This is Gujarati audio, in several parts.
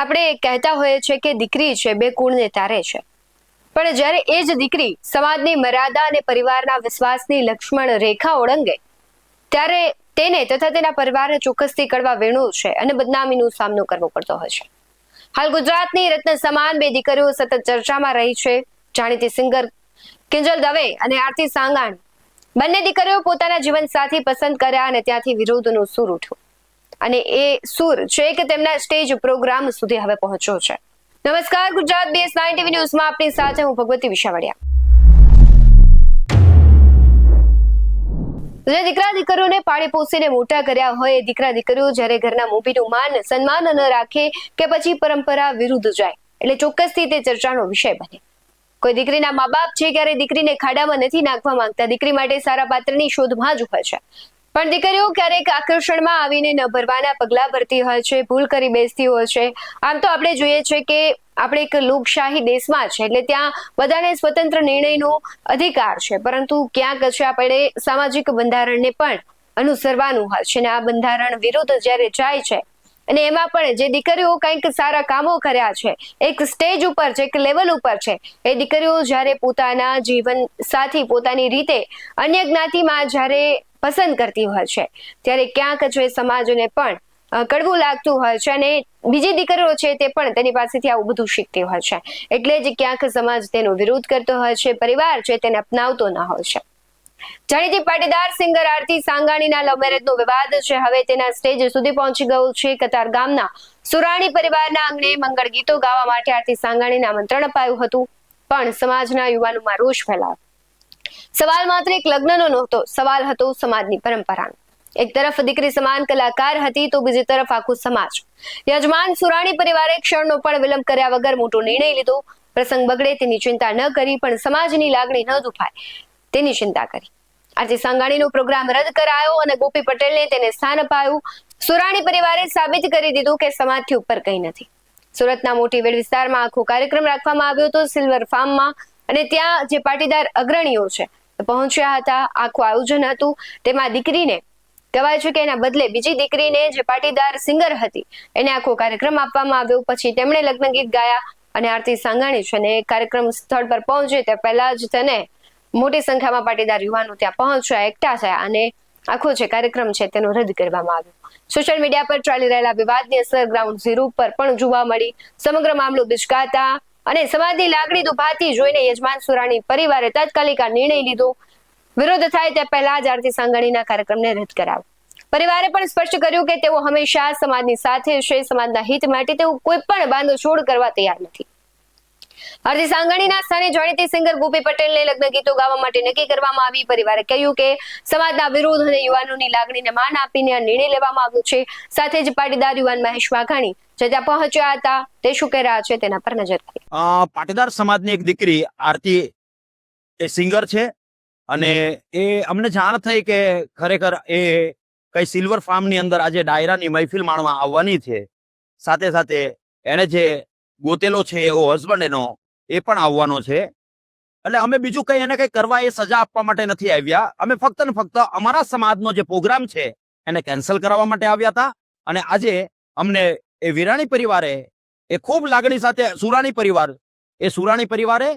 આપણે કહેતા હોઈએ છીએ કે દીકરી છે બે કુળને તારે છે, પણ જ્યારે એ જ દીકરી સમાજની મર્યાદા અને પરિવારના વિશ્વાસની લક્ષ્મણ રેખા ઓળંગે ત્યારે તેને તથા તેના પરિવારને ચોક્કસથી કડવા વેણું છે અને બદનામીનો સામનો કરવો પડતો હોય છે. હાલ ગુજરાતની રત્ન સમાન બે દીકરીઓ સતત ચર્ચામાં રહી છે. જાણીતી સિંગર કિંજલ દવે અને આરતી સાંગાણી બંને દીકરીઓ પોતાના જીવન સાથી પસંદ કર્યા અને ત્યાંથી વિરોધનો સૂર ઉઠ્યો અને એ સૂર છે કે તેમના સ્ટેજ પ્રોગ્રામ સુધી હવે પહોંચ્યો છે. નમસ્કાર, ગુજરાત BS9 TV ન્યૂઝમાં આપની સાથે હું ભગવતી વિશાવડિયા. જે દીકરા દીકરીઓને પાળી પોસીને મોટા કર્યા હોય એ દીકરા દીકરીઓ જ્યારે ઘરના મોભીનું માન સન્માન ન રાખે કે પછી પરંપરા વિરુદ્ધ જાય એટલે ચોક્કસથી તે ચર્ચાનો વિષય બને. કોઈ દીકરીના મા બાપ છે ક્યારે દીકરીને ખાડામાં નથી નાખવા માંગતા, દીકરી માટે સારા પાત્રની શોધમાં જ હોય છે, પણ દીકરીઓ ક્યારેક આકર્ષણમાં આવીને ન ભરવાના પગલા ભરતી હોય છે, ભૂલ કરી બેસતી હોય છે. આમ તો આપણે જોઈએ છે કે આપણે એક લોકશાહી દેશમાં છે એટલે ત્યાં બધાને સ્વતંત્ર નિર્ણયનો અધિકાર છે, પરંતુ ક્યાંક છે આપણે સામાજિક બંધારણને પણ અનુસરવાનું હોય છે અને આ બંધારણ વિરુદ્ધ જ્યારે જાય છે અને એમાં પણ જે દીકરીઓ કંઈક સારા કામો કર્યા છે, એક સ્ટેજ ઉપર છે, એક લેવલ ઉપર છે, એ દીકરીઓ જ્યારે પોતાના જીવન સાથી પોતાની રીતે અન્ય જ્ઞાતિમાં જ્યારે પસંદ કરતી હોય છે ત્યારે ક્યાંક જે સમાજને પણ કડવું લાગતું હોય છે અને બીજી દીકરીઓ છે તે પણ તેની પાસેથી આવું બધું શીખતી હોય છે, એટલે જ ક્યાંક સમાજ તેનો વિરોધ કરતો હોય છે, પરિવાર છે તેને અપનાવતો ના હોય છે. જાણીતી પાટીદાર સિંગર આરતી સાંગાણીના લવ મેરેજનો વિવાદ છે હવે તેના સ્ટેજ સુધી પહોંચી ગયો છે. કતાર ગામના સુરાણી પરિવારના આંગણે મંગળ ગીતો ગાવા માટે આરતી સાંગાણીને આમંત્રણ અપાયું હતું, પણ સમાજના યુવાનોમાં રોષ ફેલાયો. સવાલ માત્ર એક લગ્નનો નહોતો, સવાલ હતો સમાજની પરંપરાનો. એક તરફ દીકરી સમાન કલાકાર હતી તો બીજી તરફ આખું સમાજ. યજમાન સુરાણી પરિવારે ક્ષણનો પણ વિલંબ કર્યા વગર મોટો નિર્ણય લીધો. પ્રસંગ બગડે તેની ચિંતા ન કરી, પણ સમાજની લાગણી ન દુભાય તેની ચિંતા કરી. આરતી સાંગાણીનો પ્રોગ્રામ રદ કરાયો અને ગોપી પટેલને તેને સ્થાન અપાયું. સુરાણી પરિવારે સાબિત કરી દીધું કે સમાજથી ઉપર કંઈ નથી. સુરતના મોટી વેડ વિસ્તારમાં આખો કાર્યક્રમ રાખવામાં આવ્યો હતો સિલ્વર ફાર્મમાં, અને ત્યાં જે પાટીદાર અગ્રણીઓ છે પહોંચ્યા હતા. આખું આયોજન હતું, તેમાં દીકરીને કહેવાય છે કે એના બદલે બીજી દીકરીને જે પાટીદાર સિંગર હતી એને આખો કાર્યક્રમ આપવામાં આવ્યો. પછી તેમણે લગ્ન ગીત ગાયા અને આરતી સાંગાણી છે ને કાર્યક્રમ સ્થળ પર પહોંચે તે પહેલા જ તેને મોટી સંખ્યામાં પાટીદાર યુવાનો ત્યાં પહોંચ્યા, એકઠા થયા અને આખો જે કાર્યક્રમ છે તેનો રદ કરવામાં આવ્યો. સોશિયલ મીડિયા પર ચાલી રહેલા વિવાદની અસર ગ્રાઉન્ડ ઝીરો પર પણ જોવા મળી. સમગ્ર મામલો બિચકાતા અને સમાજની લાગણી દુભાતી જોઈને યજમાન સુરાણી પરિવારે તાત્કાલિક આ નિર્ણય લીધો. વિરોધ થાય તે પહેલા જ આરતી સાંગાણીના કાર્યક્રમને રદ કરાવ્યો. પરિવારે પણ સ્પષ્ટ કર્યું કે તેઓ હંમેશા સમાજની સાથે છે, સમાજના હિત માટે તેઓ કોઈ પણ બાંધછોડ કરવા તૈયાર નથી. આરતી સાંગાણીના સ્થાને જાણીતી સિંગર ગોપી પટેલને લગ્ન ગીતો ગાવા માટે નક્કી કરવામાં આવી. પરિવારે કહ્યું કે સમાજના વિરોધ અને યુવાનોની લાગણીને માન આપીને આ નિર્ણય લેવામાં આવ્યો છે. સાથે જ પાટીદાર યુવાન મહેશ વાઘાણી જે ત્યાં પહોંચ્યા હતા તે શું કહી રહ્યા છે તેના પર નજર કરીએ. પાટીદાર સમાજની એક દીકરી આરતી એ સિંગર છે અને એ અમને જાણ થઈ કે ખરેખર એ કઈ સિલ્વર ફાર્મની અંદર આજે ડાયરાની મહેફિલ માણવા આવવાની છે. સાથે સાથે એને જે ગોતેલો છે એવો હસબન્ડ એનો એ પણ આવવાનો છે. એટલે અમે બીજું કઈ એને કઈ કરવા એ સજા આપવા માટે નથી આવ્યા. અમે ફક્ત ને ફક્ત અમારા સમાજનો જે પ્રોગ્રામ છે એને કેન્સલ કરાવવા માટે આવ્યા હતા. અને આજે અમને એ વિરાણી પરિવારે એ ખૂબ લાગણી સાથે સુરાણી પરિવારે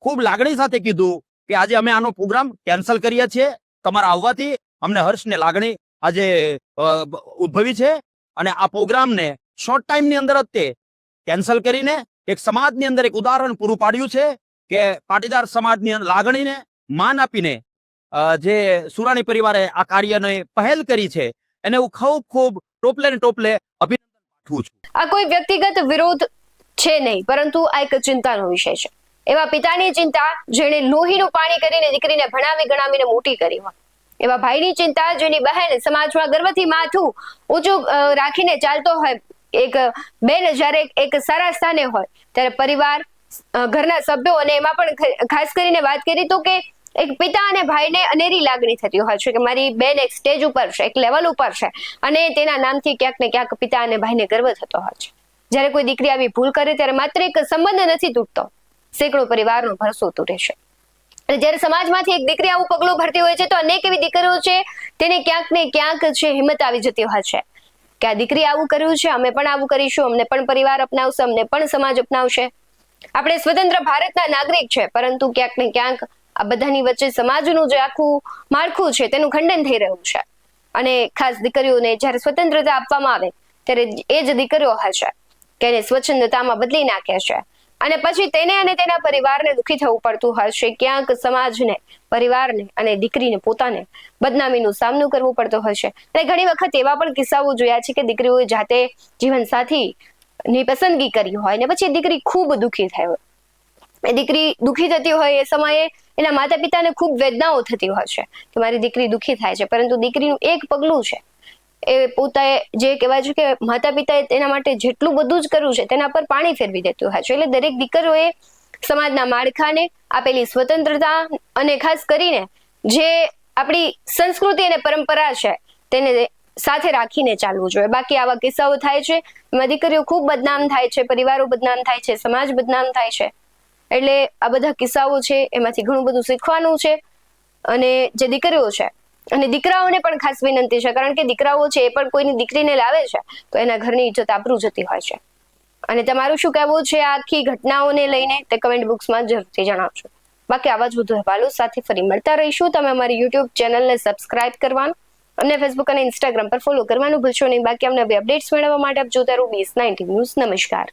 ખૂબ લાગણી સાથે કીધું કે આજે અમે આનો પ્રોગ્રામ કેન્સલ કરીએ છીએ. તમારા આવવાથી અમને હર્ષ ને લાગણી આજે ઉદ્ભવી છે અને આ પ્રોગ્રામને શોર્ટ ટાઈમની અંદર જ તે કેન્સલ કરીને એક સમાજની અંદર એક ઉદાહરણ પૂરું પાડ્યું છે કે પાટીદાર સમાજની લાગણીને માન આપીને જે સુરાણી પરિવારે આ કાર્યને પહેલ કરી છે એને હું ખૂબ ટોપલે ને ટોપલે અભિનંદન પાઠવું છું. આ કોઈ વ્યક્તિગત વિરોધ છે નહીં, પરંતુ આ એક ચિંતાનો વિષય છે. એવા પિતાની ચિંતા જેણે લોહીનું પાણી કરીને દીકરીને ભણાવી ગણાવીને મોટી કરી હોય, એવા ભાઈની ચિંતા જેની બહેન સમાજમાં ગર્વથી માથું ઊંચું રાખીને ચાલતો હોય. એક બેન જ્યારે એક સારા સ્થાને હોય ત્યારે પરિવાર, ઘરના સભ્યો અને એમાં પણ ખાસ કરીને વાત કરી તો કે એક પિતા અને ભાઈને અનેરી લાગણી થતી હોય છે કે મારી બેન એક સ્ટેજ ઉપર છે, એક લેવલ ઉપર છે અને તેના નામથી ક્યાંક ને ક્યાંક પિતા અને ભાઈને ગર્વ થતો હોય છે. જ્યારે કોઈ દીકરી આવી ભૂલ કરે ત્યારે માત્ર એક સંબંધ નથી તૂટતો, સેંકડો પરિવારનો ભરોસો તૂટે છે. અને જ્યારે સમાજમાંથી એક દીકરી આવું પગલું ભરતી હોય છે તો અનેક એવી દીકરીઓ છે તેને ક્યાંક ને ક્યાંક છે હિંમત આવી જતી હોય છે કે આ દીકરી આવું કર્યું છે, અમે પણ આવું કરીશું, અમને પણ પરિવાર અપનાવશે, અમને પણ સમાજ અપનાવશે. આપણે સ્વતંત્ર ભારતના નાગરિક છે, પરંતુ ક્યાંક ને ક્યાંક આ બધાની વચ્ચે સમાજનું જે આખું માળખું છે તેનું ખંડન થઈ રહ્યું છે. અને ખાસ દીકરીઓને જ્યારે સ્વતંત્રતા આપવામાં આવે ત્યારે એ જ દીકરીઓ હશે કે એને સ્વચ્છંદતામાં બદલી નાખે છે અને પછી તેને અને તેના પરિવારને દુઃખી થવું પડતું હશે. ક્યાંક સમાજને, પરિવારને અને દીકરીને પોતાને બદનામીનો સામનો કરવો પડતો હશે. અને ઘણી વખત એવા પણ કિસ્સાઓ જોયા છે કે દીકરીઓએ જાતે જીવનસાથી ની પસંદગી કરી હોય ને પછી દીકરી ખૂબ દુઃખી થઈ હોય. એ દીકરી દુઃખી થતી હોય એ સમયે એના માતા પિતાને ખૂબ વેદનાઓ થતી હોય છે કે મારી દીકરી દુઃખી થાય છે, પરંતુ દીકરીનું એક પગલું છે એ પોતે જે કહેવાય છે કે માતા પિતાએ તેના માટે જેટલું બધું જ કર્યું છે તેના પર પાણી ફેરવી દેતું હોય છે. એટલે દરેક દીકરીઓએ સમાજના માળખાને આપેલી સ્વતંત્રતા અને ખાસ કરીને જે આપણી સંસ્કૃતિ અને પરંપરા છે તેને સાથે રાખીને ચાલવું જોઈએ. બાકી આવા કિસ્સાઓ થાય છે એમાં દીકરીઓ ખૂબ બદનામ થાય છે, પરિવારો બદનામ થાય છે, સમાજ બદનામ થાય છે. એટલે આ બધા કિસ્સાઓ છે એમાંથી ઘણું બધું શીખવાનું છે. અને જે દીકરીઓ છે અને દીકરાઓને પણ ખાસ વિનંતી છે, કારણ કે દીકરાઓ છે એ પણ કોઈની દીકરીને લાવે છે તો એના ઘરની ઇજ્જત આબરૂ જતી હોય છે. અને તમારું શું કહેવું છે આ આખી ઘટનાઓને લઈને તે કમેન્ટ બોક્સમાં જરૂરથી જણાવજો. બાકી આવા જ વધુ અહેવાલો સાથે ફરી મળતા રહીશું. તમે અમારી યુટ્યુબ ચેનલને સબસ્ક્રાઇબ કરવાનું, અમને ફેસબુક અને ઇન્સ્ટાગ્રામ પર ફોલો કરવાનું ભૂલશો નહીં. બાકી અમને અપડેટ્સ મેળવવા માટે આપ જોતા રહો BS19 ન્યૂઝ. નમસ્કાર.